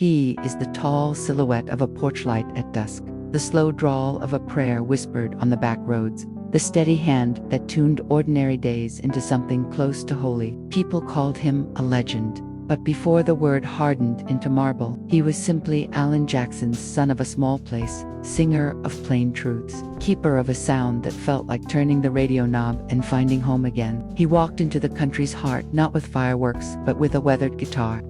He is the tall silhouette of a porch light at dusk, the slow drawl of a prayer whispered on the back roads, the steady hand that tuned ordinary days into something close to holy. People called him a legend, but before the word hardened into marble, he was simply Alan Jackson's son of a small place, singer of plain truths, keeper of a sound that felt like turning the radio knob and finding home again. He walked into the country's heart not with fireworks, but with a weathered guitar,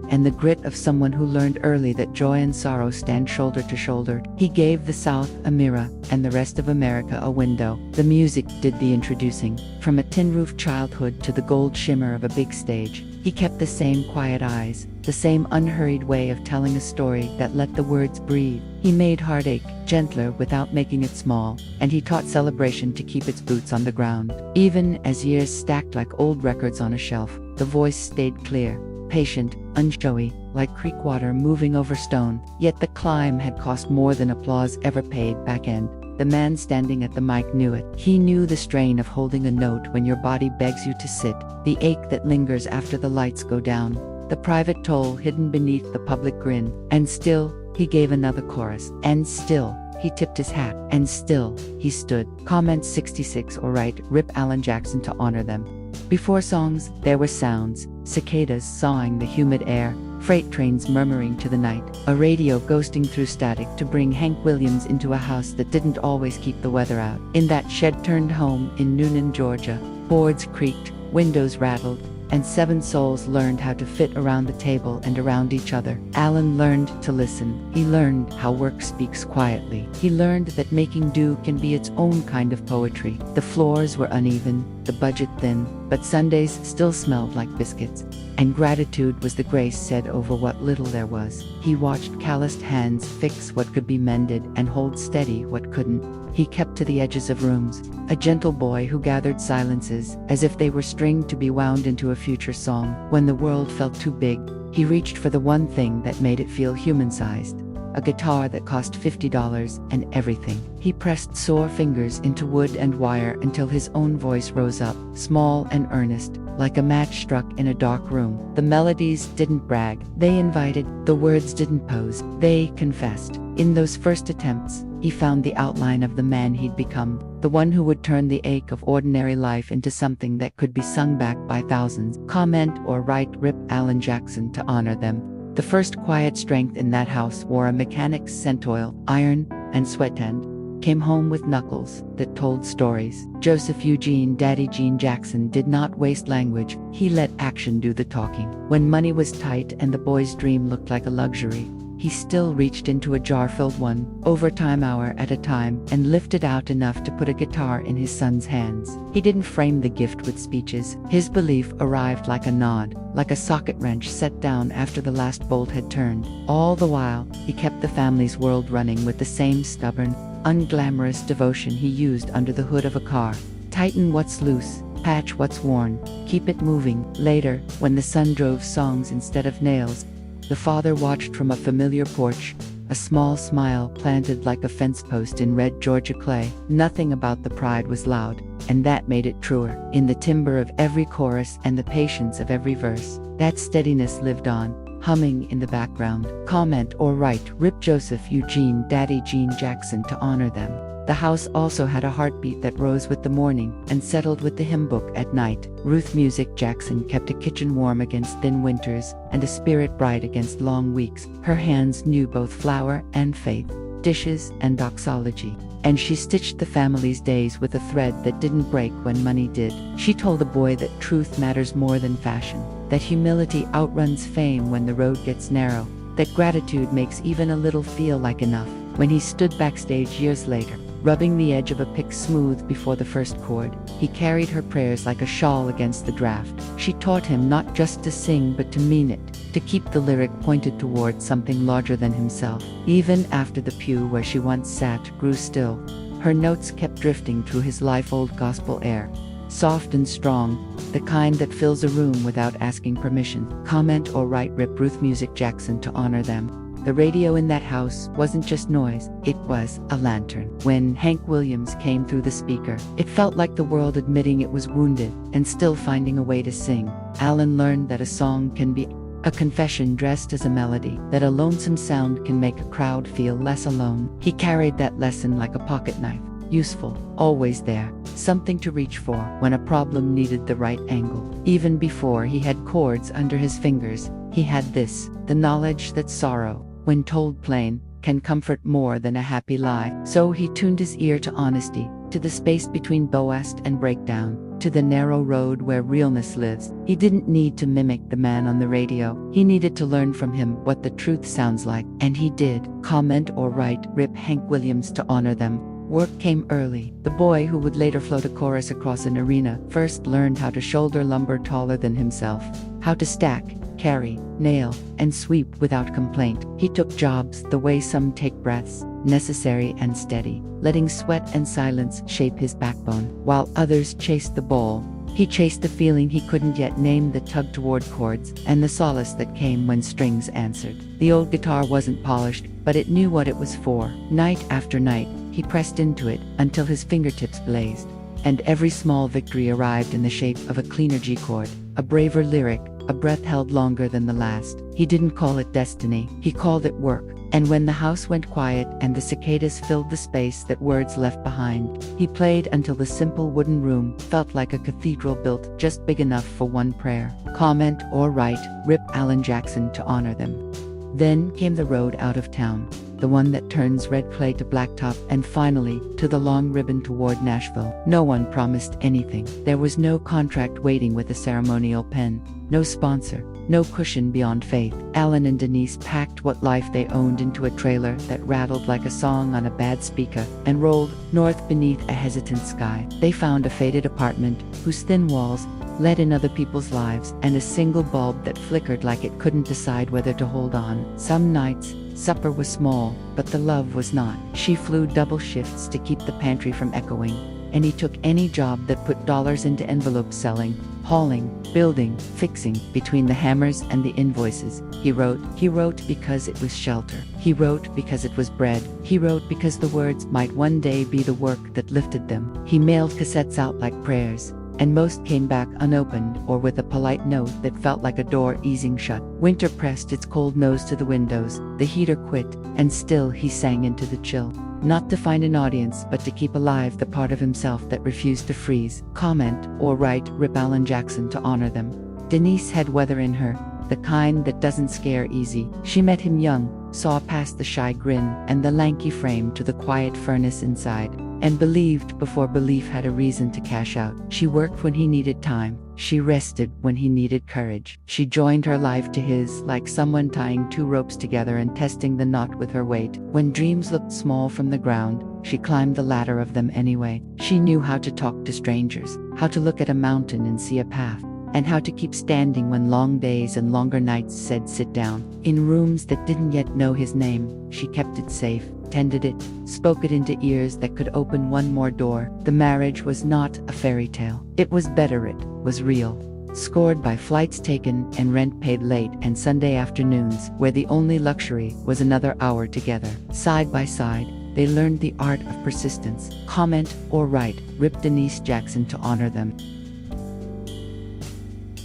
and the grit of someone who learned early that joy and sorrow stand shoulder to shoulder. He gave the South a mirror, and the rest of America a window. The music did the introducing. From a tin-roofed childhood to the gold shimmer of a big stage, he kept the same quiet eyes, the same unhurried way of telling a story that let the words breathe. He made heartache gentler without making it small, and he taught celebration to keep its boots on the ground. Even as years stacked like old records on a shelf, the voice stayed clear, patient, unshowy, like creek water moving over stone. Yet the climb had cost more than applause ever paid back end. The man standing at the mic knew it. He knew the strain of holding a note when your body begs you to sit, the ache that lingers after the lights go down, the private toll hidden beneath the public grin. And still, he gave another chorus. And still, he tipped his hat. And still, he stood. Comment 66 or right, rip Alan Jackson to honor them. Before songs, there were sounds, cicadas sawing the humid air, freight trains murmuring to the night, a radio ghosting through static to bring Hank Williams into a house that didn't always keep the weather out. In that shed-turned home in Newnan, Georgia, boards creaked, windows rattled, and 7 souls learned how to fit around the table and around each other. Alan learned to listen. He learned how work speaks quietly. He learned that making do can be its own kind of poetry. The floors were uneven, the budget thin, but Sundays still smelled like biscuits. And gratitude was the grace said over what little there was. He watched calloused hands fix what could be mended and hold steady what couldn't. He kept to the edges of rooms, a gentle boy who gathered silences as if they were string to be wound into a future song. When the world felt too big, he reached for the one thing that made it feel human-sized, a guitar that cost $50 and everything. He pressed sore fingers into wood and wire until his own voice rose up, small and earnest, like a match struck in a dark room. The melodies didn't brag, they invited. The words didn't pose, they confessed. In those first attempts, he found the outline of the man he'd become, the one who would turn the ache of ordinary life into something that could be sung back by thousands. Comment or write rip Alan Jackson to honor them. The first quiet strength in that house wore a mechanic's scent oil, iron, and sweat hand. Came home with knuckles that told stories. Joseph Eugene Daddy Gene Jackson did not waste language, he let action do the talking. When money was tight and the boy's dream looked like a luxury, he still reached into a jar-filled one, overtime hour at a time, and lifted out enough to put a guitar in his son's hands. He didn't frame the gift with speeches. His belief arrived like a nod, like a socket wrench set down after the last bolt had turned. All the while, he kept the family's world running with the same stubborn, unglamorous devotion he used under the hood of a car. Tighten what's loose, patch what's worn, keep it moving. Later, when the son drove songs instead of nails, the father watched from a familiar porch, a small smile planted like a fence post in red Georgia clay. Nothing about the pride was loud, and that made it truer. In the timbre of every chorus and the patience of every verse, that steadiness lived on, humming in the background. Comment or write rip Joseph Eugene Daddy Gene Jackson to honor them. The house also had a heartbeat that rose with the morning and settled with the hymn book at night. Ruth Music Jackson kept a kitchen warm against thin winters and a spirit bright against long weeks. Her hands knew both flour and faith, dishes and doxology, and she stitched the family's days with a thread that didn't break when money did. She told the boy that truth matters more than fashion, that humility outruns fame when the road gets narrow, that gratitude makes even a little feel like enough. When he stood backstage years later, rubbing the edge of a pick smooth before the first chord, he carried her prayers like a shawl against the draft. She taught him not just to sing but to mean it, to keep the lyric pointed toward something larger than himself. Even after the pew where she once sat grew still, her notes kept drifting through his life-old gospel air, soft and strong, the kind that fills a room without asking permission. Comment or write rip Ruth Music Jackson to honor them. The radio in that house wasn't just noise, it was a lantern. When Hank Williams came through the speaker, it felt like the world admitting it was wounded and still finding a way to sing. Alan learned that a song can be a confession dressed as a melody, that a lonesome sound can make a crowd feel less alone. He carried that lesson like a pocket knife, useful, always there, something to reach for when a problem needed the right angle. Even before he had chords under his fingers, he had this, the knowledge that sorrow, when told plain, can comfort more than a happy lie. So he tuned his ear to honesty, to the space between boast and breakdown, to the narrow road where realness lives. He didn't need to mimic the man on the radio. He needed to learn from him what the truth sounds like, and he did. Comment or write, Rip Hank Williams to honor them. Work came early. The boy who would later float a chorus across an arena first learned how to shoulder lumber taller than himself, how to stack, carry, nail, and sweep without complaint. He took jobs the way some take breaths, necessary and steady, letting sweat and silence shape his backbone. While others chased the ball, he chased the feeling he couldn't yet name that tugged toward chords, and the solace that came when strings answered. The old guitar wasn't polished, but it knew what it was for. Night after night, he pressed into it until his fingertips blazed, and every small victory arrived in the shape of a cleaner G chord, a braver lyric, a breath held longer than the last. He didn't call it destiny, he called it work. And when the house went quiet and the cicadas filled the space that words left behind, he played until the simple wooden room felt like a cathedral built just big enough for one prayer. Comment or write, Rip Alan Jackson to honor them. Then came the road out of town, the one that turns red clay to blacktop, and finally, to the long ribbon toward Nashville. No one promised anything. There was no contract waiting with a ceremonial pen, no sponsor, no cushion beyond faith. Alan and Denise packed what life they owned into a trailer that rattled like a song on a bad speaker and rolled north beneath a hesitant sky. They found a faded apartment whose thin walls let in other people's lives, and a single bulb that flickered like it couldn't decide whether to hold on. Some nights, supper was small, but the love was not. She flew double shifts to keep the pantry from echoing, and he took any job that put dollars into envelopes, selling, hauling, building, fixing. Between the hammers and the invoices, he wrote. He wrote because it was shelter. He wrote because it was bread. He wrote because the words might one day be the work that lifted them. He mailed cassettes out like prayers, and most came back unopened or with a polite note that felt like a door easing shut. Winter pressed its cold nose to the windows, the heater quit, and still he sang into the chill. Not to find an audience, but to keep alive the part of himself that refused to freeze. Comment or write, Rip Alan Jackson to honor them. Denise had weather in her, the kind that doesn't scare easy. She met him young, saw past the shy grin and the lanky frame to the quiet furnace inside, and believed before belief had a reason to cash out. She worked when he needed time. She rested when he needed courage. She joined her life to his like someone tying two ropes together and testing the knot with her weight. When dreams looked small from the ground, she climbed the ladder of them anyway. She knew how to talk to strangers, how to look at a mountain and see a path, and how to keep standing when long days and longer nights said sit down. In rooms that didn't yet know his name, she kept it safe, tended it, spoke it into ears that could open one more door. The marriage was not a fairy tale. It was better, it was real. Scored by flights taken and rent paid late and Sunday afternoons where the only luxury was another hour together. Side by side, they learned the art of persistence. Comment or write, Rip Denise Jackson to honor them.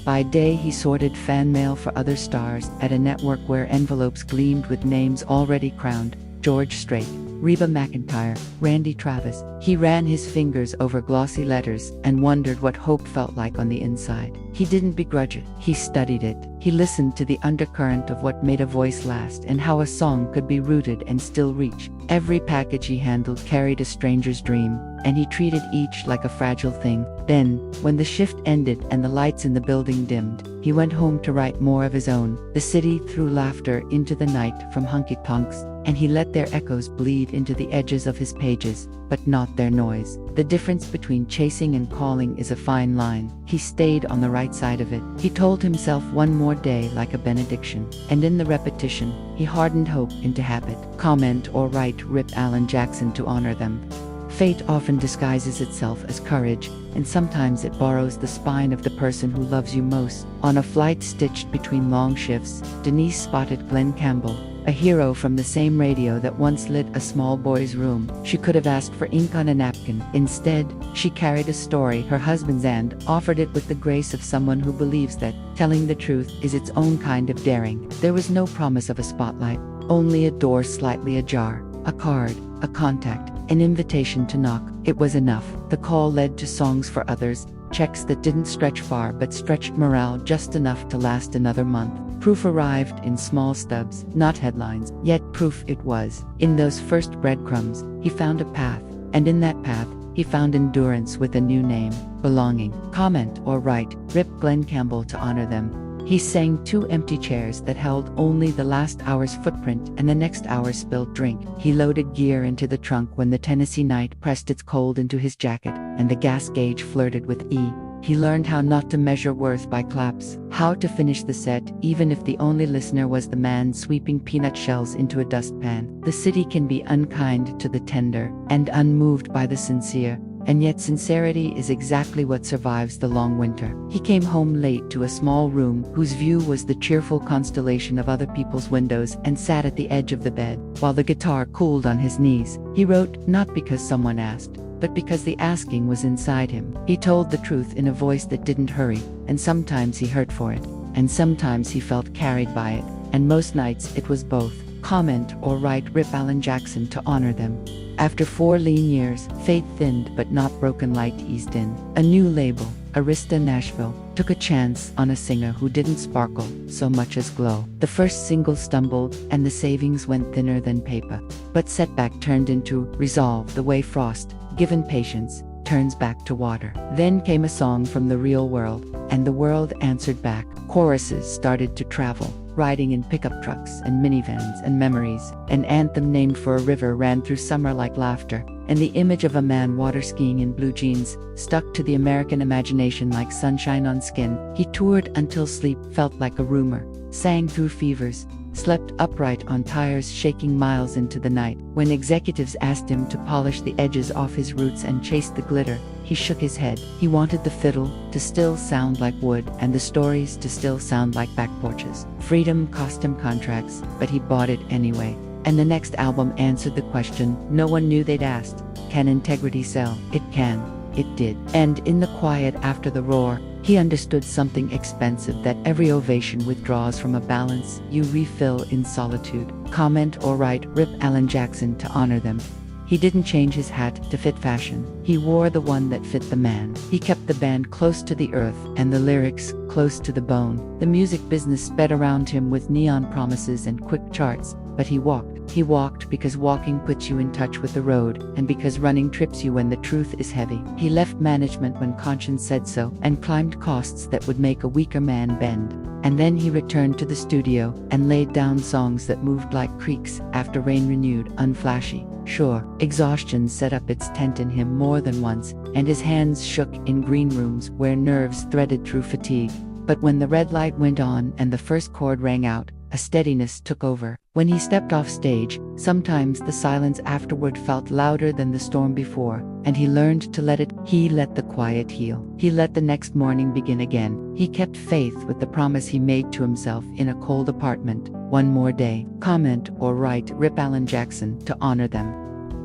By day he sorted fan mail for other stars at a network where envelopes gleamed with names already crowned. George Strait, Reba McEntire, Randy Travis. He ran his fingers over glossy letters and wondered what hope felt like on the inside. He didn't begrudge it. He studied it. He listened to the undercurrent of what made a voice last and how a song could be rooted and still reach. Every package he handled carried a stranger's dream, and he treated each like a fragile thing. Then, when the shift ended and the lights in the building dimmed, he went home to write more of his own. The city threw laughter into the night from honky-tonks, and he let their echoes bleed into the edges of his pages, but not their noise. The difference between chasing and calling is a fine line. He stayed on the right side of it. He told himself one more day like a benediction, and in the repetition, he hardened hope into habit. Comment or write, Rip Alan Jackson to honor them. Fate often disguises itself as courage, and sometimes it borrows the spine of the person who loves you most. On a flight stitched between long shifts, Denise spotted Glenn Campbell, a hero from the same radio that once lit a small boy's room. She could have asked for ink on a napkin. Instead, she carried a story, her husband's, and offered it with the grace of someone who believes that telling the truth is its own kind of daring. There was no promise of a spotlight, only a door slightly ajar, a card, a contact, an invitation to knock. It was enough. The call led to songs for others, checks that didn't stretch far but stretched morale just enough to last another month. Proof arrived in small stubs, not headlines, yet proof it was. In those first breadcrumbs, he found a path, and in that path, he found endurance with a new name, belonging. Comment or write, rip Glenn Campbell to honor them. He sang 2 empty chairs that held only the last hour's footprint and the next hour's spilled drink. He loaded gear into the trunk when the Tennessee night pressed its cold into his jacket, and the gas gauge flirted with E. He learned how not to measure worth by claps, how to finish the set even if the only listener was the man sweeping peanut shells into a dustpan. The city can be unkind to the tender and unmoved by the sincere, and yet sincerity is exactly what survives the long winter. He came home late to a small room whose view was the cheerful constellation of other people's windows and sat at the edge of the bed, while the guitar cooled on his knees. He wrote, not because someone asked, but because the asking was inside him. He told the truth in a voice that didn't hurry, and sometimes he hurt for it, and sometimes he felt carried by it, and most nights it was both. Comment or write, rip Alan Jackson to honor them. After 4 lean years, faith thinned but not broken, light eased in. A new label, Arista Nashville, took a chance on a singer who didn't sparkle so much as glow. The first single stumbled, and the savings went thinner than paper. But setback turned into resolve, the way frost, given patience, turns back to water. Then came a song from the real world, and the world answered back. Choruses started to travel, riding in pickup trucks and minivans and memories. An anthem named for a river ran through summer like laughter, and the image of a man water skiing in blue jeans stuck to the American imagination like sunshine on skin. He toured until sleep felt like a rumor, sang through fevers, slept upright on tires shaking miles into the night. When executives asked him to polish the edges off his roots and chase the glitter, he shook his head. He wanted the fiddle to still sound like wood and the stories to still sound like back porches. Freedom cost him contracts, but he bought it anyway. And the next album answered the question no one knew they'd asked. Can integrity sell? It can. It did. And in the quiet after the roar, he understood something expensive, that every ovation withdraws from a balance you refill in solitude. Comment or write, rip Alan Jackson to honor them. He didn't change his hat to fit fashion. He wore the one that fit the man. He kept the band close to the earth and the lyrics close to the bone. The music business sped around him with neon promises and quick charts, but he walked. He walked because walking puts you in touch with the road, and because running trips you when the truth is heavy. He left management when conscience said so, and climbed costs that would make a weaker man bend. And then he returned to the studio and laid down songs that moved like creeks after rain, renewed, unflashy. Sure, exhaustion set up its tent in him more than once, and his hands shook in green rooms where nerves threaded through fatigue. But when the red light went on and the first chord rang out, a steadiness took over. When he stepped off stage, sometimes the silence afterward felt louder than the storm before, and he learned to let it. He let the quiet heal. He let the next morning begin again. He kept faith with the promise he made to himself in a cold apartment. One more day. Comment or write, rip Alan Jackson to honor them.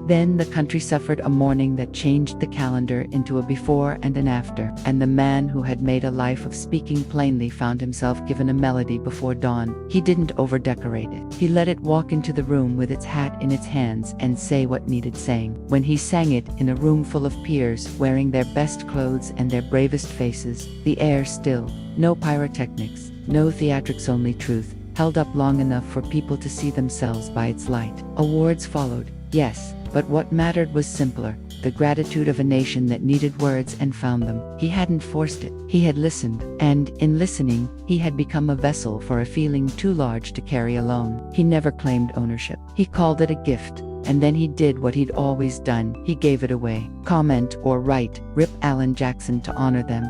Then the country suffered a morning that changed the calendar into a before and an after, and the man who had made a life of speaking plainly found himself given a melody before dawn. He didn't overdecorate it. He let it walk into the room with its hat in its hands and say what needed saying. When he sang it in a room full of peers wearing their best clothes and their bravest faces, the air still, no pyrotechnics, no theatrics, only truth, held up long enough for people to see themselves by its light. Awards followed, yes. But what mattered was simpler, the gratitude of a nation that needed words and found them. He hadn't forced it. He had listened, and in listening, he had become a vessel for a feeling too large to carry alone. He never claimed ownership. He called it a gift, and then he did what he'd always done. He gave it away. Comment or write, rip Alan Jackson to honor them.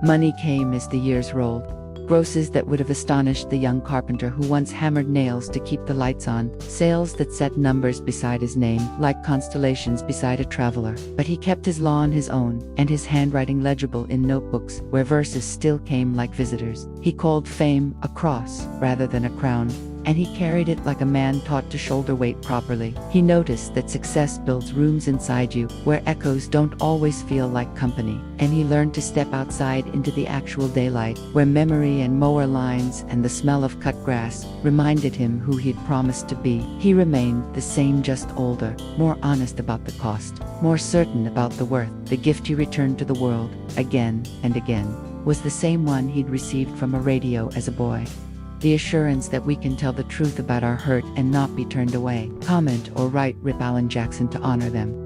Money came as the years rolled. Grosses that would have astonished the young carpenter who once hammered nails to keep the lights on, sales that set numbers beside his name, like constellations beside a traveler. But he kept his law on his own, and his handwriting legible in notebooks where verses still came like visitors. He called fame a cross rather than a crown, and he carried it like a man taught to shoulder weight properly. He noticed that success builds rooms inside you where echoes don't always feel like company, and he learned to step outside into the actual daylight, where memory and mower lines and the smell of cut grass reminded him who he'd promised to be. He remained the same, just older, more honest about the cost, more certain about the worth. The gift he returned to the world, again and again, was the same one he'd received from a radio as a boy. The assurance that we can tell the truth about our hurt and not be turned away. Comment or write Rip Alan Jackson to honor them.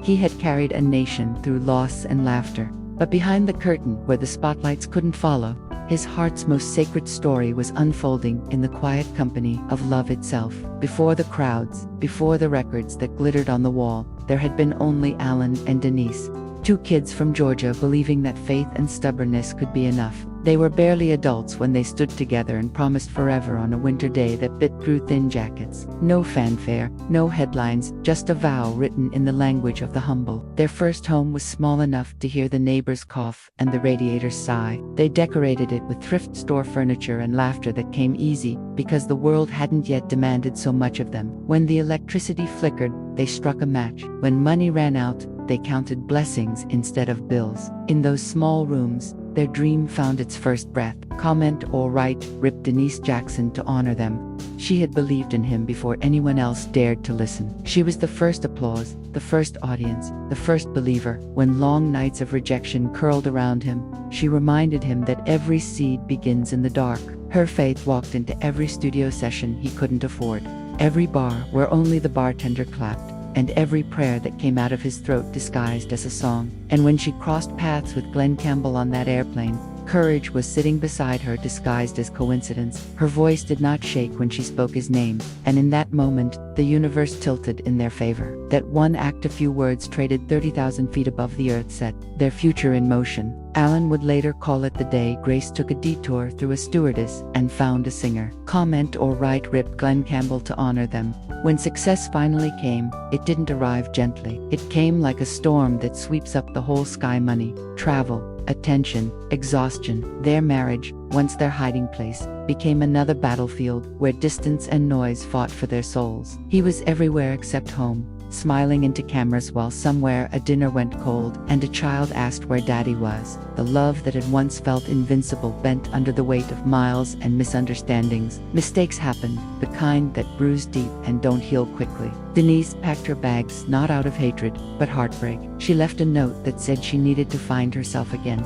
He had carried a nation through loss and laughter, but behind the curtain where the spotlights couldn't follow, his heart's most sacred story was unfolding in the quiet company of love itself. Before the crowds, before the records that glittered on the wall, there had been only Alan and Denise, two kids from Georgia believing that faith and stubbornness could be enough. They were barely adults when they stood together and promised forever on a winter day that bit through thin jackets. No fanfare, no headlines, just a vow written in the language of the humble. Their first home was small enough to hear the neighbors cough and the radiators sigh. They decorated it with thrift store furniture and laughter that came easy because the world hadn't yet demanded so much of them. When the electricity flickered, they struck a match. When money ran out, they counted blessings instead of bills. In those small rooms, their dream found its first breath. Comment or write Rip Denise Jackson to honor them. She had believed in him before anyone else dared to listen. She was the first applause, the first audience, the first believer. When long nights of rejection curled around him, she reminded him that every seed begins in the dark. Her faith walked into every studio session he couldn't afford, every bar where only the bartender clapped, and every prayer that came out of his throat disguised as a song. And when she crossed paths with Glenn Campbell on that airplane, courage was sitting beside her disguised as coincidence. Her voice did not shake when she spoke his name, and in that moment, the universe tilted in their favor. That one act, a few words traded 30,000 feet above the earth, set their future in motion. Alan would later call it the day Grace took a detour through a stewardess and found a singer. Comment or write Rip Glenn Campbell to honor them. When success finally came, it didn't arrive gently. It came like a storm that sweeps up the whole sky. Money, travel, attention, exhaustion. Their marriage, once their hiding place, became another battlefield where distance and noise fought for their souls. He was everywhere except home, smiling into cameras while somewhere a dinner went cold and a child asked where daddy was. The love that had once felt invincible bent under the weight of miles and misunderstandings. Mistakes happened, the kind that bruise deep and don't heal quickly. Denise packed her bags not out of hatred, but heartbreak. She left a note that said she needed to find herself again.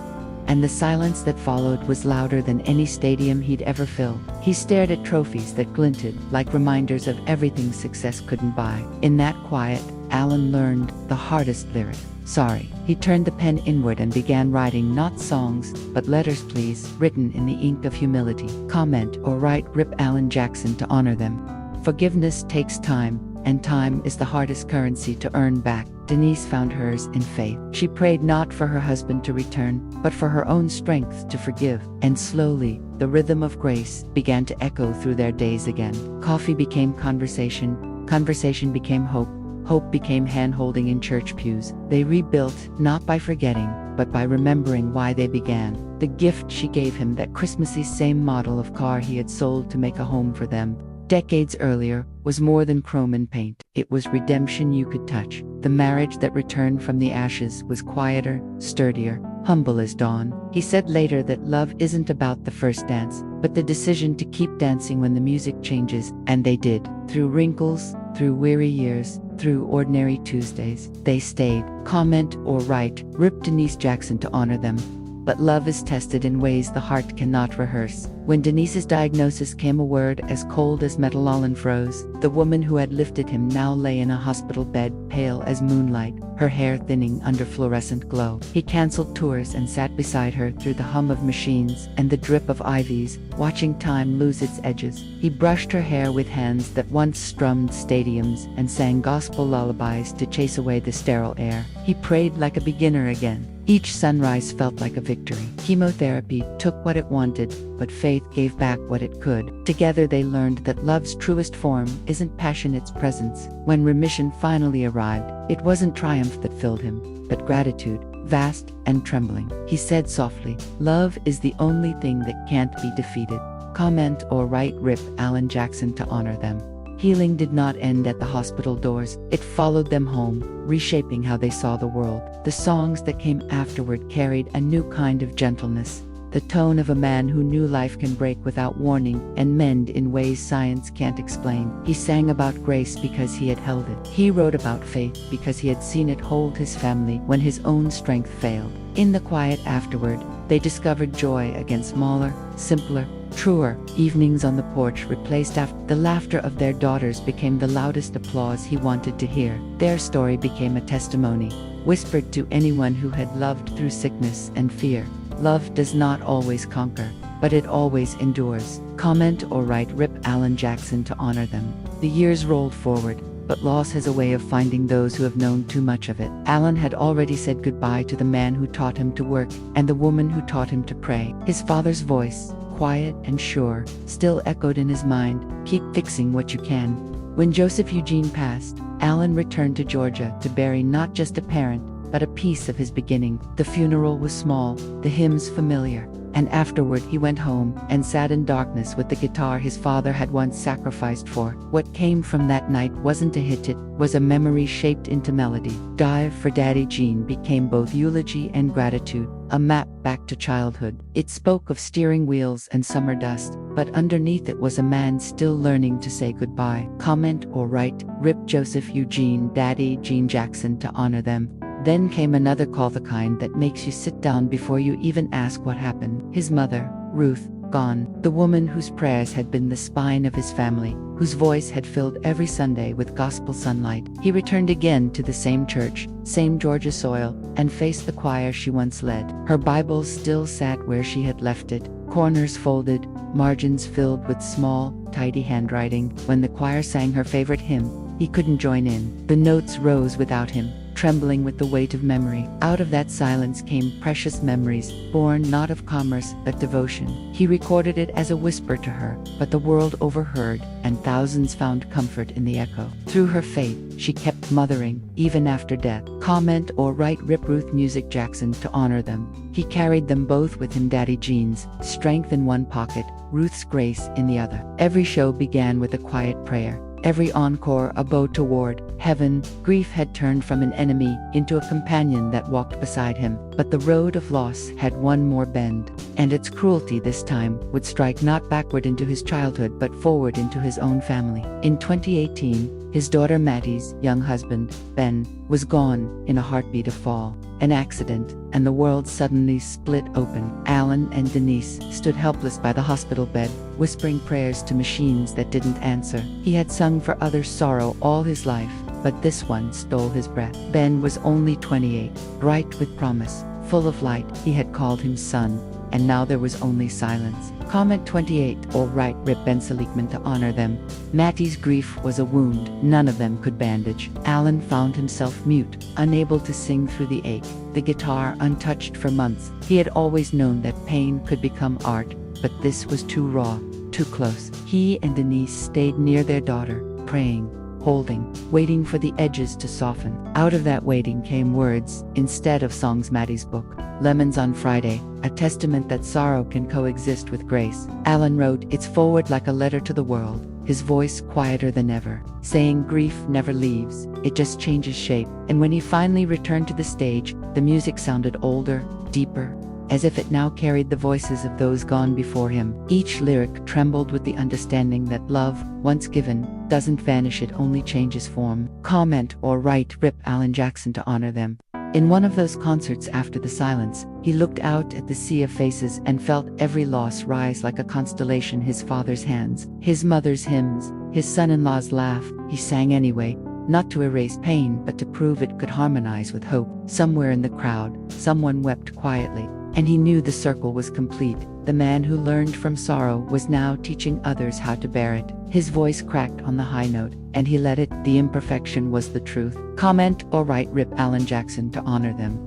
And the silence that followed was louder than any stadium he'd ever fill. He stared at trophies that glinted like reminders of everything success couldn't buy. In that quiet, Alan learned the hardest lyric, sorry. He turned the pen inward and began writing not songs, but letters please, written in the ink of humility. Comment or write Rip Alan Jackson to honor them. Forgiveness takes time, and time is the hardest currency to earn back. Denise found hers in faith. She prayed not for her husband to return, but for her own strength to forgive. And slowly, the rhythm of grace began to echo through their days again. Coffee became conversation, conversation became hope, hope became hand-holding in church pews. They rebuilt, not by forgetting, but by remembering why they began. The gift she gave him, that Christmassy same model of car he had sold to make a home for them decades earlier, was more than chrome and paint. It was redemption you could touch. The marriage that returned from the ashes was quieter, sturdier, humble as dawn. He said later that love isn't about the first dance, but the decision to keep dancing when the music changes, and they did. Through wrinkles, through weary years, through ordinary Tuesdays, they stayed. Comment or write Rip Denise Jackson to honor them. But love is tested in ways the heart cannot rehearse. When Denise's diagnosis came, a word as cold as metal. Alan froze. The woman who had lifted him now lay in a hospital bed, pale as moonlight, her hair thinning under fluorescent glow. He canceled tours and sat beside her through the hum of machines and the drip of IVs, watching time lose its edges. He brushed her hair with hands that once strummed stadiums and sang gospel lullabies to chase away the sterile air. He prayed like a beginner again. Each sunrise felt like a victory. Chemotherapy took what it wanted, but faith gave back what it could. Together they learned that love's truest form isn't passion, it's presence. When remission finally arrived, it wasn't triumph that filled him, but gratitude, vast and trembling. He said softly, "Love is the only thing that can't be defeated." Comment or write Rip Alan Jackson to honor them. Healing did not end at the hospital doors, it followed them home, reshaping how they saw the world. The songs that came afterward carried a new kind of gentleness, the tone of a man who knew life can break without warning and mend in ways science can't explain. He sang about grace because he had held it. He wrote about faith because he had seen it hold his family when his own strength failed. In the quiet afterward, they discovered joy again, smaller, simpler, truer. Evenings on the porch replaced after the laughter of their daughters became the loudest applause he wanted to hear. Their story became a testimony, whispered to anyone who had loved through sickness and fear. Love does not always conquer, but it always endures. Comment or write Rip Alan Jackson to honor them. The years rolled forward, but loss has a way of finding those who have known too much of it. Alan had already said goodbye to the man who taught him to work and the woman who taught him to pray. His father's voice, quiet and sure, still echoed in his mind, "Keep fixing what you can." When Joseph Eugene passed, Alan returned to Georgia to bury not just a parent, but a piece of his beginning. The funeral was small, the hymns familiar, and afterward he went home and sat in darkness with the guitar his father had once sacrificed for. What came from that night wasn't a hit, it was a memory shaped into melody. Dive for Daddy Jean became both eulogy and gratitude, a map back to childhood. It spoke of steering wheels and summer dust, but underneath it was a man still learning to say goodbye. Comment or write Rip Joseph Eugene Daddy Jean Jackson to honor them. Then came another call, the kind that makes you sit down before you even ask what happened. His mother, Ruth, gone, the woman whose prayers had been the spine of his family, whose voice had filled every Sunday with gospel sunlight. He returned again to the same church, same Georgia soil, and faced the choir she once led. Her Bible still sat where she had left it, corners folded, margins filled with small, tidy handwriting. When the choir sang her favorite hymn, he couldn't join in. The notes rose without him, trembling with the weight of memory. Out of that silence came precious memories, born not of commerce but devotion. He recorded it as a whisper to her, but the world overheard, and thousands found comfort in the echo. Through her faith, she kept mothering, even after death. Comment or write Rip Ruth Music Jackson to honor them. He carried them both with him, Daddy Jean's strength in one pocket, Ruth's grace in the other. Every show began with a quiet prayer. Every encore a bow toward heaven. Grief had turned from an enemy into a companion that walked beside him. But the road of loss had one more bend, and its cruelty this time would strike not backward into his childhood but forward into his own family. In 2018, his daughter Mattie's young husband, Ben, was gone in a heartbeat of fall. An accident, and the world suddenly split open. Alan and Denise stood helpless by the hospital bed, whispering prayers to machines that didn't answer. He had sung for others' sorrow all his life, but this one stole his breath. Ben was only 28, bright with promise, full of light. He had called him son, and now there was only silence. Comment 28 or write Rip Ben Seligman to honor them. Mattie's grief was a wound none of them could bandage. Alan found himself mute, unable to sing through the ache, the guitar untouched for months. He had always known that pain could become art, but this was too raw, too close. He and Denise stayed near their daughter, praying, holding, waiting for the edges to soften. Out of that waiting came words, instead of songs. Mattie's book, Lemons on Friday, a testament that sorrow can coexist with grace. Alan wrote, "It's forward like a letter to the world," his voice quieter than ever, saying grief never leaves, it just changes shape. And when he finally returned to the stage, the music sounded older, deeper, as if it now carried the voices of those gone before him. Each lyric trembled with the understanding that love, once given, doesn't vanish, it only changes form. Comment or write Rip Alan Jackson to honor them. In one of those concerts after the silence, he looked out at the sea of faces and felt every loss rise like a constellation. His father's hands, his mother's hymns, his son-in-law's laugh. He sang anyway, not to erase pain but to prove it could harmonize with hope. Somewhere in the crowd, someone wept quietly, and he knew the circle was complete. The man who learned from sorrow was now teaching others how to bear it. His voice cracked on the high note, and he let it. The imperfection was the truth. Comment or write Rip Alan Jackson to honor them.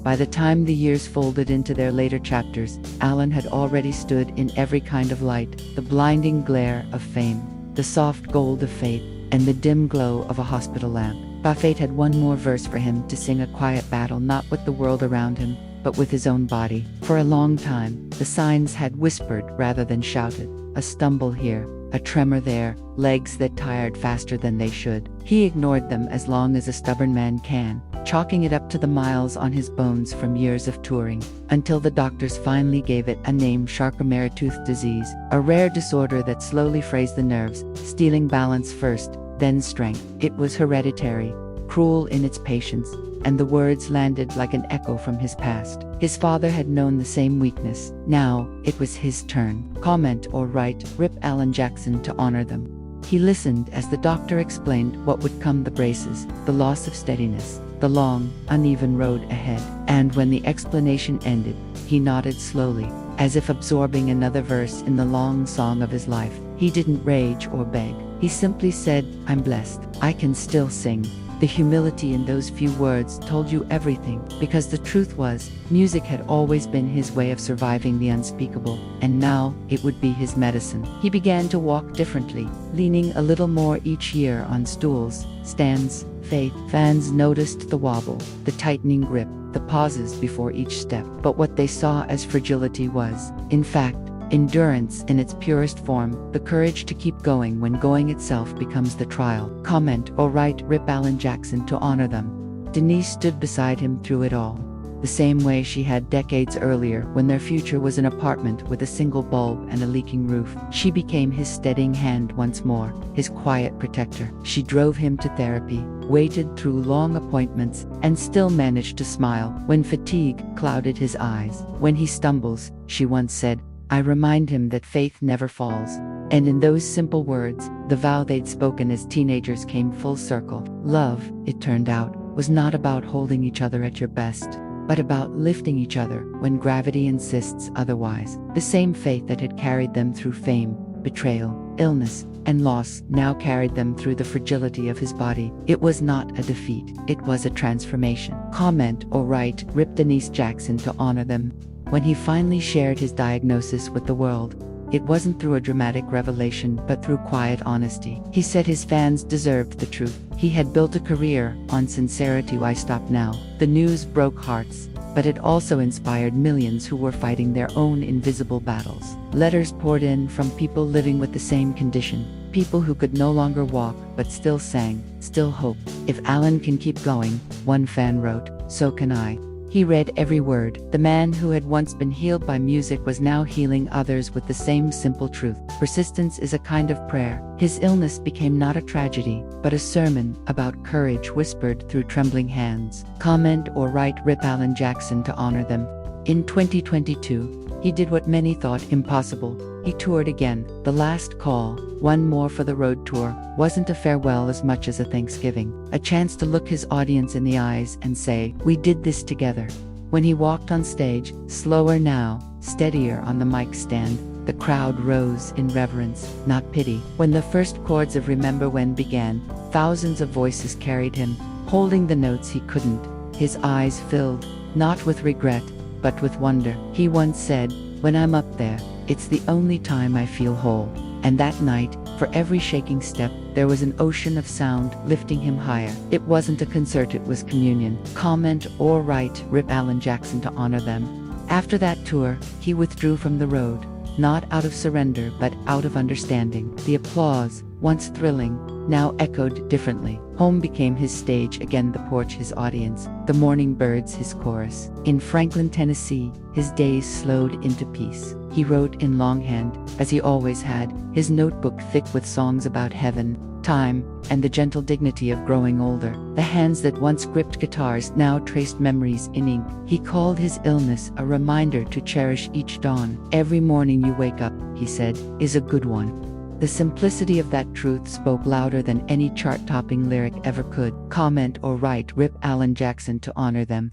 By the time the years folded into their later chapters, Alan had already stood in every kind of light, the blinding glare of fame, the soft gold of faith, and the dim glow of a hospital lamp. Fate had one more verse for him to sing, a quiet battle, not with the world around him, but with his own body. For a long time, the signs had whispered rather than shouted. A stumble here, a tremor there, legs that tired faster than they should. He ignored them as long as a stubborn man can, chalking it up to the miles on his bones from years of touring, until the doctors finally gave it a name: Charcot-Marie-Tooth disease, a rare disorder that slowly frays the nerves, stealing balance first, then strength. It was hereditary, cruel in its patience, and the words landed like an echo from his past. His father had known the same weakness. Now, it was his turn. Comment or write, Rip Alan Jackson to honor them. He listened as the doctor explained what would come: the braces, the loss of steadiness, the long, uneven road ahead. And when the explanation ended, he nodded slowly, as if absorbing another verse in the long song of his life. He didn't rage or beg. He simply said, "I'm blessed. I can still sing." The humility in those few words told you everything, because the truth was, music had always been his way of surviving the unspeakable, and now it would be his medicine. He began to walk differently, leaning a little more each year on stools, stands, faith. Fans noticed the wobble, the tightening grip, the pauses before each step, but what they saw as fragility was, in fact, endurance in its purest form, the courage to keep going when going itself becomes the trial. Comment or write, Rip Alan Jackson to honor them. Denise stood beside him through it all, the same way she had decades earlier when their future was an apartment with a single bulb and a leaking roof. She became his steadying hand once more, his quiet protector. She drove him to therapy, waited through long appointments, and still managed to smile when fatigue clouded his eyes. When he stumbles, she once said, "I remind him that faith never falls." And in those simple words, the vow they'd spoken as teenagers came full circle. Love, it turned out, was not about holding each other at your best, but about lifting each other when gravity insists otherwise. The same faith that had carried them through fame, betrayal, illness, and loss now carried them through the fragility of his body. It was not a defeat, it was a transformation. Comment or write, Rip Denise Jackson to honor them. When he finally shared his diagnosis with the world, it wasn't through a dramatic revelation but through quiet honesty. He said his fans deserved the truth. He had built a career on sincerity. Why stop now? The news broke hearts, but it also inspired millions who were fighting their own invisible battles. Letters poured in from people living with the same condition, people who could no longer walk but still sang, still hoped. "If Alan can keep going," one fan wrote, "so can I." He read every word. The man who had once been healed by music was now healing others with the same simple truth. Persistence is a kind of prayer. His illness became not a tragedy, but a sermon about courage whispered through trembling hands. Comment or write, Rip Alan Jackson to honor them. In 2022, he did what many thought impossible. He toured again. The last call, one more for the road tour, wasn't a farewell as much as a thanksgiving, a chance to look his audience in the eyes and say, "We did this together." When he walked on stage, slower now, steadier on the mic stand, the crowd rose in reverence, not pity. When the first chords of Remember When began, thousands of voices carried him, holding the notes he couldn't. His eyes filled, not with regret, but with wonder. He once said, "When I'm up there, it's the only time I feel whole." And that night, for every shaking step, there was an ocean of sound lifting him higher. It wasn't a concert, it was communion. Comment or write, Rip Alan Jackson to honor them. After that tour, he withdrew from the road, not out of surrender but out of understanding. The applause, once thrilling, now echoed differently. Home became his stage again, the porch his audience, the morning birds his chorus. In Franklin, Tennessee, his days slowed into peace. He wrote in longhand, as he always had, his notebook thick with songs about heaven, time, and the gentle dignity of growing older. The hands that once gripped guitars now traced memories in ink. He called his illness a reminder to cherish each dawn. "Every morning you wake up," he said, "is a good one." The simplicity of that truth spoke louder than any chart-topping lyric ever could. Comment or write, Rip Alan Jackson to honor them.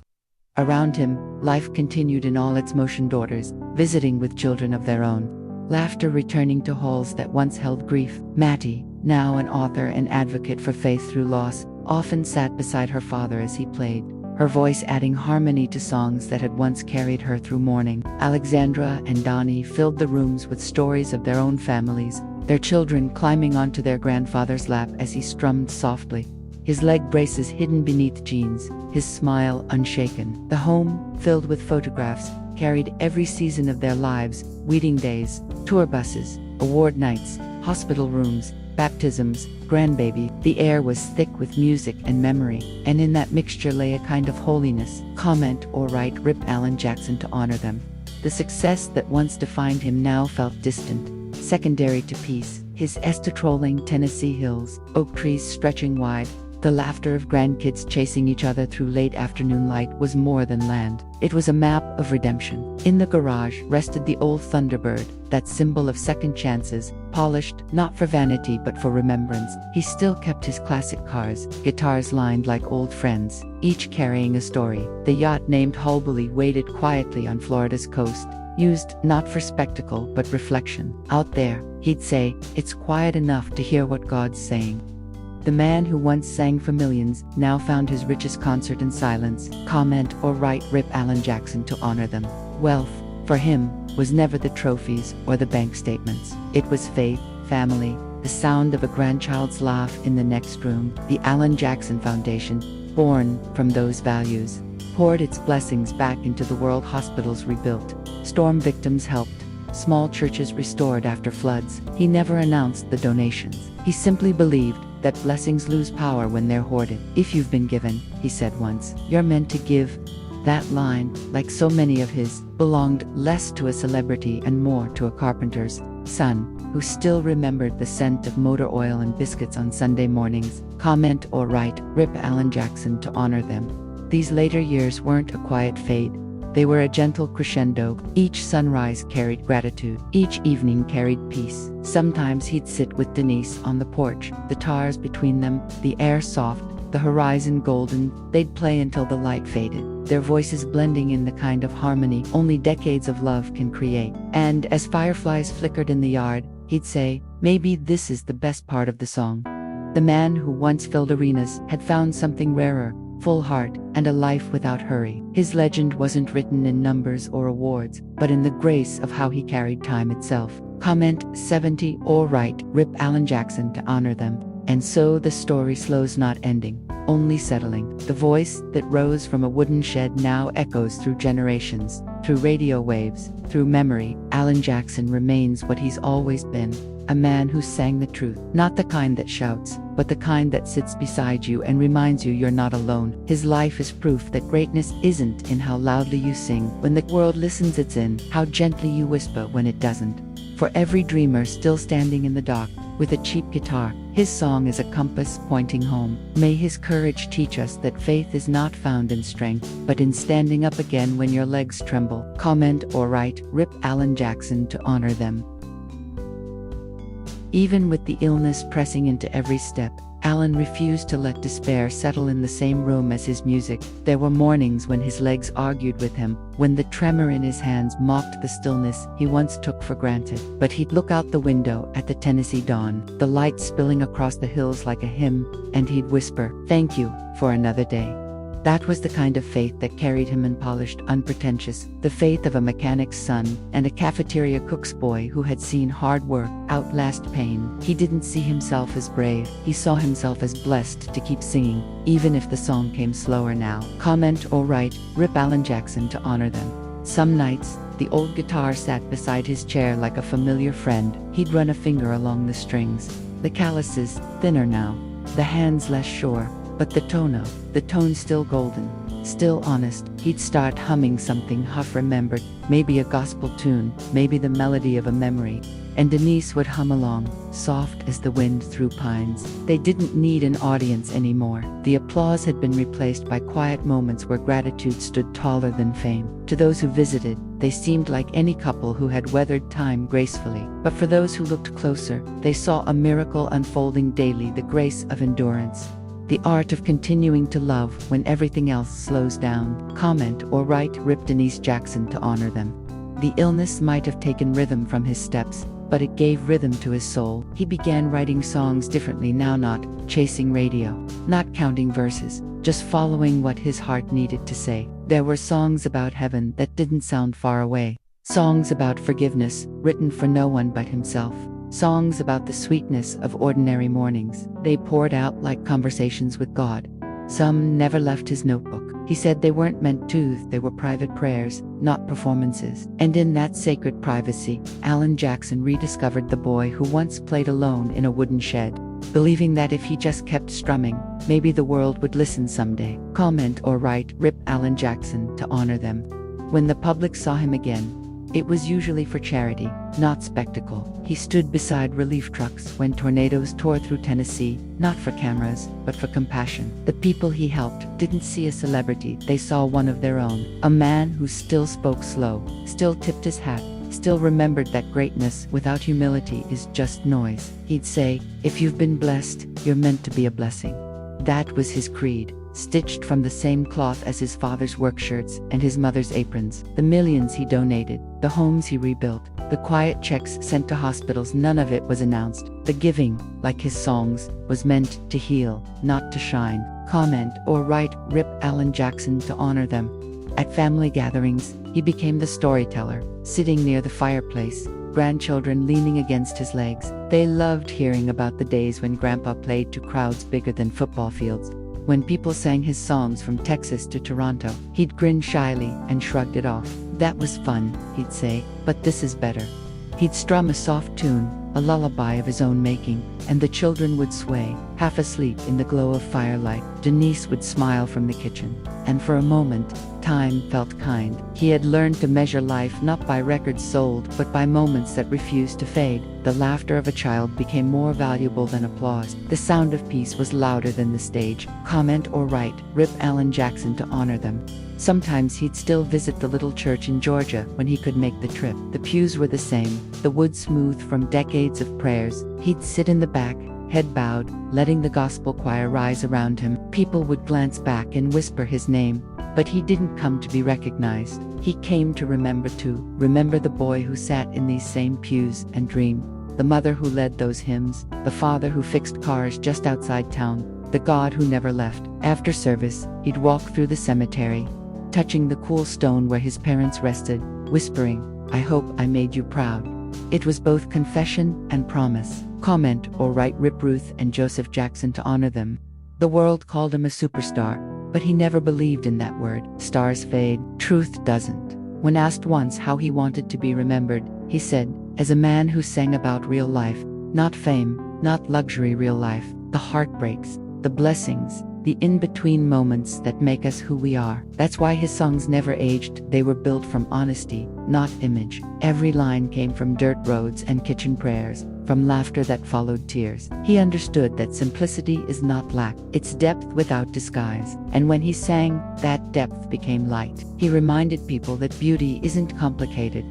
Around him, life continued in all its motion. Daughters, visiting with children of their own. Laughter returning to halls that once held grief. Mattie, now an author and advocate for faith through loss, often sat beside her father as he played, her voice adding harmony to songs that had once carried her through mourning. Alexandra and Donnie filled the rooms with stories of their own families, their children climbing onto their grandfather's lap as he strummed softly. his leg braces hidden beneath jeans, his smile unshaken. The home, filled with photographs, carried every season of their lives: wedding days, tour buses, award nights, hospital rooms, baptisms, grandbaby. The air was thick with music and memory, and in that mixture lay a kind of holiness. Comment or write Rip Alan Jackson to honor them. The success that once defined him now felt distant, secondary to peace. His trolling Tennessee hills, oak trees stretching wide, the laughter of grandkids chasing each other through late afternoon light was more than land. It was a map of redemption. In the garage rested the old Thunderbird, that symbol of second chances, polished, not for vanity but for remembrance. He still kept his classic cars, guitars lined like old friends, each carrying a story. The yacht named Hulbully waited quietly on Florida's coast, used not for spectacle but reflection. Out there, he'd say, it's quiet enough to hear what God's saying. The man who once sang for millions now found his richest concert in silence. Comment or write Rip Alan Jackson to honor them. Wealth, for him, was never the trophies or the bank statements. It was faith, family, the sound of a grandchild's laugh in the next room. The Alan Jackson Foundation, born from those values, poured its blessings back into the world. Hospitals rebuilt, storm victims helped, small churches restored after floods. He never announced the donations. He simply believed that blessings lose power when they're hoarded. If you've been given, he said once, you're meant to give. That line, like so many of his, belonged less to a celebrity and more to a carpenter's son, who still remembered the scent of motor oil and biscuits on Sunday mornings. Comment or write Rip Alan Jackson to honor them. These later years weren't a quiet fade. They were a gentle crescendo. Each sunrise carried gratitude. Each evening carried peace. Sometimes he'd sit with Denise on the porch, the tars between them, the air soft, the horizon golden. They'd play until the light faded, their voices blending in the kind of harmony only decades of love can create. And as fireflies flickered in the yard, he'd say, maybe this is the best part of the song. The man who once filled arenas had found something rarer: full heart, and a life without hurry. His legend wasn't written in numbers or awards, but in the grace of how he carried time itself. Comment 70 or write Rip Alan Jackson to honor them. And so the story slows, not ending, only settling. The voice that rose from a wooden shed now echoes through generations, through radio waves, through memory. Alan Jackson remains what he's always been, a man who sang the truth, not the kind that shouts, but the kind that sits beside you and reminds you you're not alone. His life is proof that greatness isn't in how loudly you sing when the world listens, it's in how gently you whisper when it doesn't. For every dreamer still standing in the dark with a cheap guitar, his song is a compass pointing home. May his courage teach us that faith is not found in strength, but in standing up again when your legs tremble. Comment or write Rip Alan Jackson to honor them. Even with the illness pressing into every step, Alan refused to let despair settle in the same room as his music. There were mornings when his legs argued with him, when the tremor in his hands mocked the stillness he once took for granted. But he'd look out the window at the Tennessee dawn, the light spilling across the hills like a hymn, and he'd whisper, "Thank you for another day." That was the kind of faith that carried him, unpolished, unpretentious, the faith of a mechanic's son and a cafeteria cook's boy who had seen hard work outlast pain. He didn't see himself as brave, he saw himself as blessed to keep singing, even if the song came slower now. Comment or write Rip Alan Jackson to honor them. Some nights, the old guitar sat beside his chair like a familiar friend. He'd run a finger along the strings, the calluses thinner now, the hands less sure, but the tone still golden, still honest. He'd start humming something half remembered, maybe a gospel tune, maybe the melody of a memory, and Denise would hum along, soft as the wind through pines. They didn't need an audience anymore. The applause had been replaced by quiet moments where gratitude stood taller than fame. To those who visited, they seemed like any couple who had weathered time gracefully. But for those who looked closer, they saw a miracle unfolding daily: the grace of endurance, the art of continuing to love when everything else slows down. Comment or write Rip Denise Jackson to honor them. The illness might have taken rhythm from his steps, but it gave rhythm to his soul. He began writing songs differently now, not chasing radio, not counting verses, just following what his heart needed to say. There were songs about heaven that didn't sound far away, songs about forgiveness written for no one but himself, songs about the sweetness of ordinary mornings. They poured out like conversations with God. Some never left his notebook. He said they weren't meant to, they were private prayers, not performances. And in that sacred privacy, Alan Jackson rediscovered the boy who once played alone in a wooden shed, believing that if he just kept strumming, maybe the world would listen someday. Comment or write, "Rip Alan Jackson," to honor them. When the public saw him again, it was usually for charity, not spectacle. He stood beside relief trucks when tornadoes tore through Tennessee, not for cameras, but for compassion. The people he helped didn't see a celebrity, they saw one of their own. A man who still spoke slow, still tipped his hat, still remembered that greatness without humility is just noise. He'd say, "If you've been blessed, you're meant to be a blessing." That was his creed, stitched from the same cloth as his father's work shirts and his mother's aprons. The millions he donated, the homes he rebuilt, the quiet checks sent to hospitals, none of it was announced. The giving, like his songs, was meant to heal, not to shine. Comment or write, "Rip Alan Jackson," to honor them. At family gatherings, he became the storyteller, sitting near the fireplace, grandchildren leaning against his legs. They loved hearing about the days when Grandpa played to crowds bigger than football fields. When people sang his songs from Texas to Toronto, he'd grin shyly and shrugged it off. "That was fun," he'd say, "but this is better." He'd strum a soft tune, a lullaby of his own making, and the children would sway, half asleep in the glow of firelight. Denise would smile from the kitchen, and for a moment, time felt kind. He had learned to measure life not by records sold, but by moments that refused to fade. The laughter of a child became more valuable than applause. The sound of peace was louder than the stage. Comment or write, "Rip Alan Jackson," to honor them. Sometimes he'd still visit the little church in Georgia when he could make the trip. The pews were the same, the wood smooth from decades of prayers. He'd sit in the back, head bowed, letting the gospel choir rise around him. People would glance back and whisper his name, but he didn't come to be recognized. He came to remember the boy who sat in these same pews and dreamed, the mother who led those hymns, the father who fixed cars just outside town, the God who never left. After service, he'd walk through the cemetery, touching the cool stone where his parents rested, whispering, "I hope I made you proud." It was both confession and promise. Comment or write, "Rip Ruth and Joseph Jackson," to honor them. The world called him a superstar, but he never believed in that word. Stars fade, truth doesn't. When asked once how he wanted to be remembered, he said, "As a man who sang about real life, not fame, not luxury, real life, the heartbreaks, the blessings, the in-between moments that make us who we are." That's why his songs never aged. They were built from honesty, not image. Every line came from dirt roads and kitchen prayers, from laughter that followed tears. He understood that simplicity is not lack, it's depth without disguise. And when he sang, that depth became light. He reminded people that beauty isn't complicated,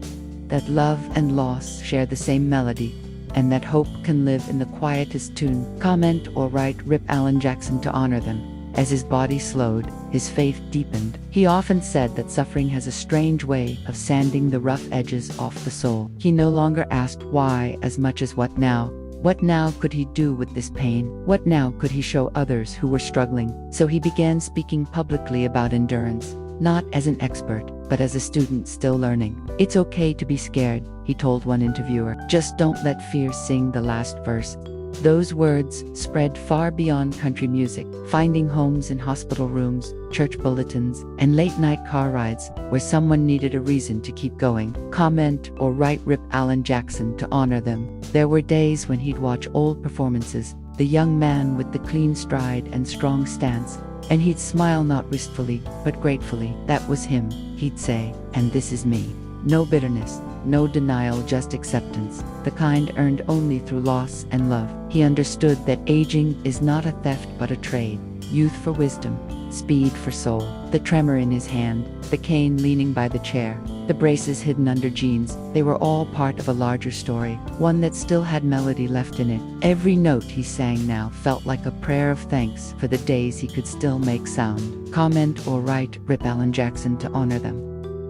that love and loss share the same melody, and that hope can live in the quietest tune. Comment or write, "Rip Alan Jackson," to honor them. As his body slowed, his faith deepened. He often said that suffering has a strange way of sanding the rough edges off the soul. He no longer asked why as much as what now. What now could he do with this pain? What now could he show others who were struggling? So he began speaking publicly about endurance, not as an expert, but as a student still learning. "It's okay to be scared," he told one interviewer. "Just don't let fear sing the last verse." Those words spread far beyond country music, finding homes in hospital rooms, church bulletins, and late-night car rides where someone needed a reason to keep going. Comment or write, "Rip Alan Jackson," to honor them. There were days when he'd watch old performances, the young man with the clean stride and strong stance, and he'd smile not wistfully, but gratefully. "That was him," he'd say, "and this is me." No bitterness, no denial, just acceptance, the kind earned only through loss and love. He understood that aging is not a theft but a trade. Youth for wisdom, speed for soul. The tremor in his hand, the cane leaning by the chair, the braces hidden under jeans, they were all part of a larger story, one that still had melody left in it. Every note he sang now felt like a prayer of thanks for the days he could still make sound. Comment or write, "Rip Alan Jackson," to honor them.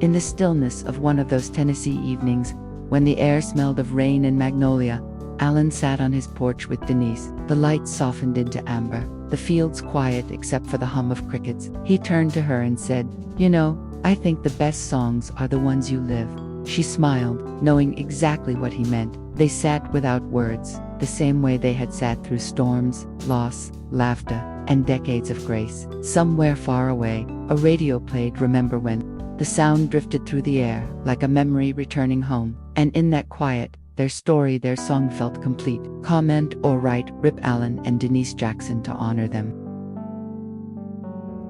In the stillness of one of those Tennessee evenings, when the air smelled of rain and magnolia, Alan sat on his porch with Denise. The light softened into amber, the fields quiet except for the hum of crickets. He turned to her and said, "You know, I think the best songs are the ones you live." She smiled, knowing exactly what he meant. They sat without words, the same way they had sat through storms, loss, laughter, and decades of grace. Somewhere far away, a radio played "Remember When." The sound drifted through the air, like a memory returning home. And in that quiet, their story, their song felt complete. Comment or write Rip Allen and Denise Jackson to honor them.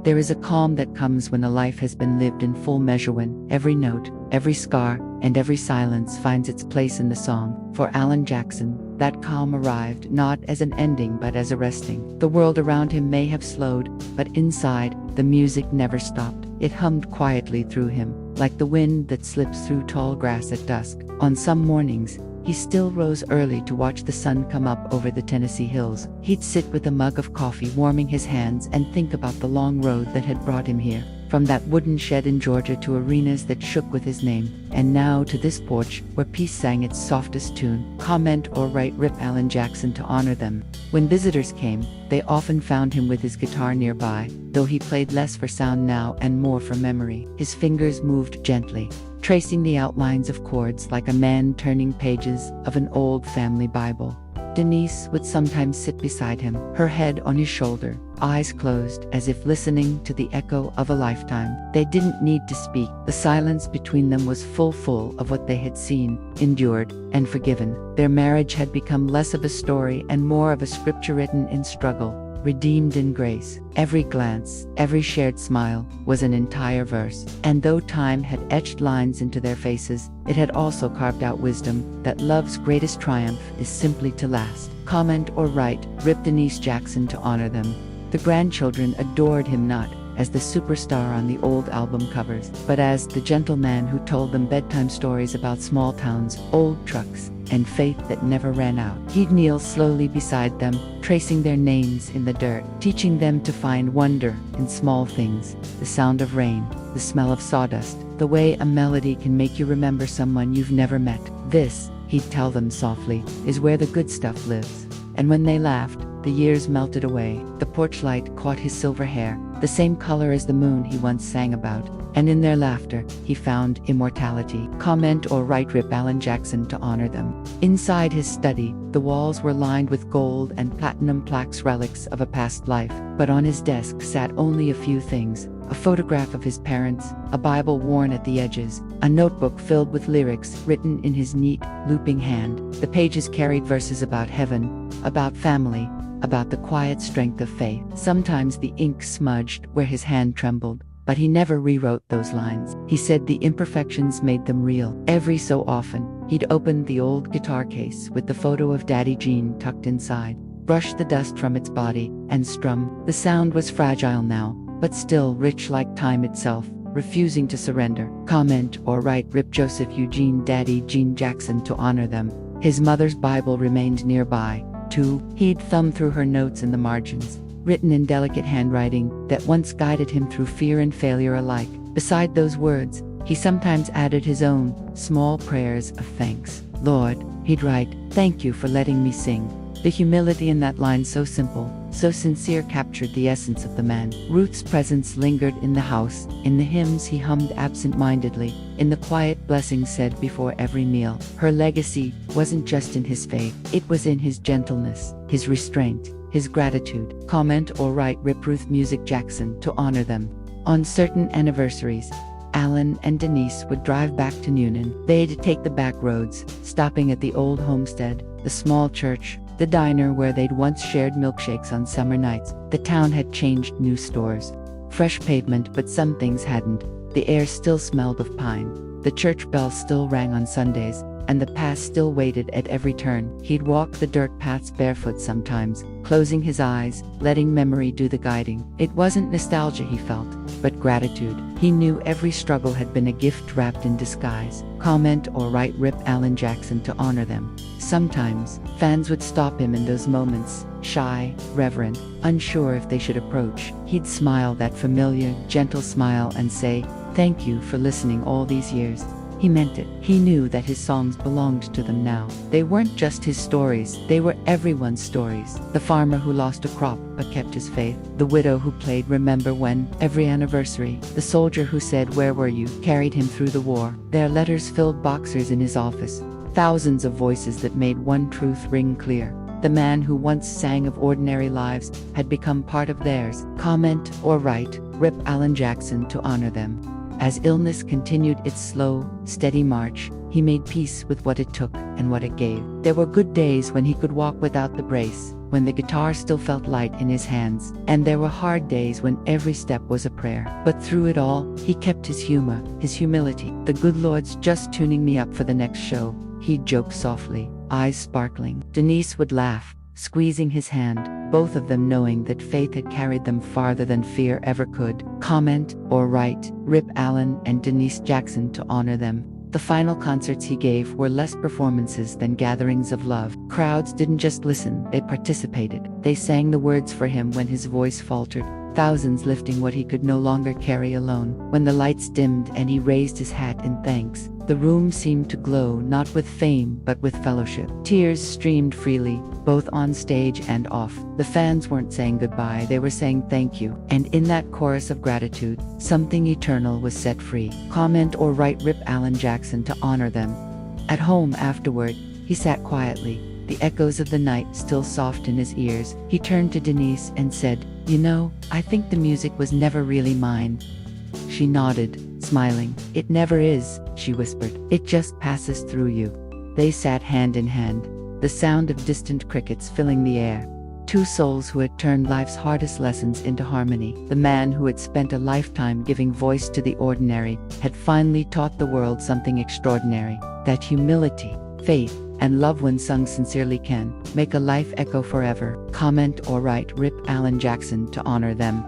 There is a calm that comes when a life has been lived in full measure, when every note, every scar, and every silence finds its place in the song. For Alan Jackson, that calm arrived not as an ending but as a resting. The world around him may have slowed, but inside, the music never stopped. It hummed quietly through him, like the wind that slips through tall grass at dusk. On some mornings, he still rose early to watch the sun come up over the Tennessee hills. He'd sit with a mug of coffee warming his hands and think about the long road that had brought him here. From that wooden shed in Georgia to arenas that shook with his name, and now to this porch where peace sang its softest tune. Comment or write Rip Allen Jackson to honor them. When visitors came, they often found him with his guitar nearby, though he played less for sound now and more for memory. His fingers moved gently, tracing the outlines of chords like a man turning pages of an old family Bible. Denise would sometimes sit beside him, her head on his shoulder, eyes closed as if listening to the echo of a lifetime. They didn't need to speak. The silence between them was full of what they had seen, endured, and forgiven. Their marriage had become less of a story and more of a scripture written in struggle, redeemed in grace. Every glance, every shared smile, was an entire verse. And though time had etched lines into their faces, it had also carved out wisdom that love's greatest triumph is simply to last. Comment or write Rip Denise Jackson to honor them. The grandchildren adored him not as the superstar on the old album covers, but as the gentleman who told them bedtime stories about small towns, old trucks, and faith that never ran out. He'd kneel slowly beside them, tracing their names in the dirt, teaching them to find wonder in small things, the sound of rain, the smell of sawdust, the way a melody can make you remember someone you've never met. This, he'd tell them softly, is where the good stuff lives. And when they laughed, the years melted away. The porch light caught his silver hair, the same color as the moon he once sang about, and in their laughter, he found immortality. Comment or write Rip Allen Jackson to honor them. Inside his study, the walls were lined with gold and platinum plaques, relics of a past life, but on his desk sat only a few things: a photograph of his parents, a Bible worn at the edges, a notebook filled with lyrics written in his neat, looping hand. The pages carried verses about heaven, about family, about the quiet strength of faith. Sometimes the ink smudged where his hand trembled, but he never rewrote those lines. He said the imperfections made them real. Every so often, he'd open the old guitar case with the photo of Daddy Jean tucked inside, brush the dust from its body, and strum. The sound was fragile now, but still rich like time itself, refusing to surrender. Comment or write Rip Joseph Eugene Daddy Jean Jackson to honor them. His mother's Bible remained nearby, too. He'd thumb through her notes in the margins, written in delicate handwriting that once guided him through fear and failure alike. Beside those words, he sometimes added his own small prayers of thanks. Lord, he'd write, thank you for letting me sing. The humility in that line, so simple, so sincere, captured the essence of the man. Ruth's presence lingered in the house, in the hymns he hummed absent-mindedly, in the quiet blessings said before every meal. Her legacy wasn't just in his faith, it was in his gentleness, his restraint, his gratitude. Comment or write Rip Ruth Music Jackson to honor them. On certain anniversaries, Alan and Denise would drive back to Newnan. They'd take the back roads, stopping at the old homestead, the small church, the diner where they'd once shared milkshakes on summer nights. The town had changed: new stores, fresh pavement, but some things hadn't. The air still smelled of pine, the church bell still rang on Sundays, and the past still waited at every turn. He'd walk the dirt paths barefoot sometimes, closing his eyes, letting memory do the guiding. It wasn't nostalgia he felt, but gratitude. He knew every struggle had been a gift wrapped in disguise. Comment or write Rip Allen Jackson to honor them. Sometimes, fans would stop him in those moments, shy, reverent, unsure if they should approach. He'd smile that familiar, gentle smile and say, thank you for listening all these years. He meant it. He knew that his songs belonged to them now. They weren't just his stories, they were everyone's stories. The farmer who lost a crop but kept his faith, the widow who played Remember When every anniversary, the soldier who said where were you, carried him through the war. Their letters filled boxers in his office, Thousands of voices that made one truth ring clear. The man who once sang of ordinary lives had become part of theirs. Comment or write, Rip Alan Jackson to honor them. As illness continued its slow, steady march, he made peace with what it took and what it gave. There were good days when he could walk without the brace, when the guitar still felt light in his hands, and there were hard days when every step was a prayer. But through it all, he kept his humor, his humility. "The good Lord's just tuning me up for the next show," he'd joke softly, eyes sparkling. Denise would laugh, squeezing his hand, both of them knowing that faith had carried them farther than fear ever could. Comment or write, Rip Allen and Denise Jackson to honor them. The final concerts he gave were less performances than gatherings of love. Crowds didn't just listen, they participated. They sang the words for him when his voice faltered, thousands lifting what he could no longer carry alone. When the lights dimmed and he raised his hat in thanks, the room seemed to glow not with fame but with fellowship. Tears streamed freely, both on stage and off. The fans weren't saying goodbye, they were saying thank you. And in that chorus of gratitude, something eternal was set free. Comment or write Rip Alan Jackson to honor them. At home afterward, he sat quietly, the echoes of the night still soft in his ears. He turned to Denise and said, "You know, I think the music was never really mine." She nodded, smiling. "It never is," she whispered. "It just passes through you." They sat hand in hand, the sound of distant crickets filling the air. Two souls who had turned life's hardest lessons into harmony. The man who had spent a lifetime giving voice to the ordinary had finally taught the world something extraordinary, that humility, faith, and love when sung sincerely can make a life echo forever. Comment or write Rip Alan Jackson to honor them.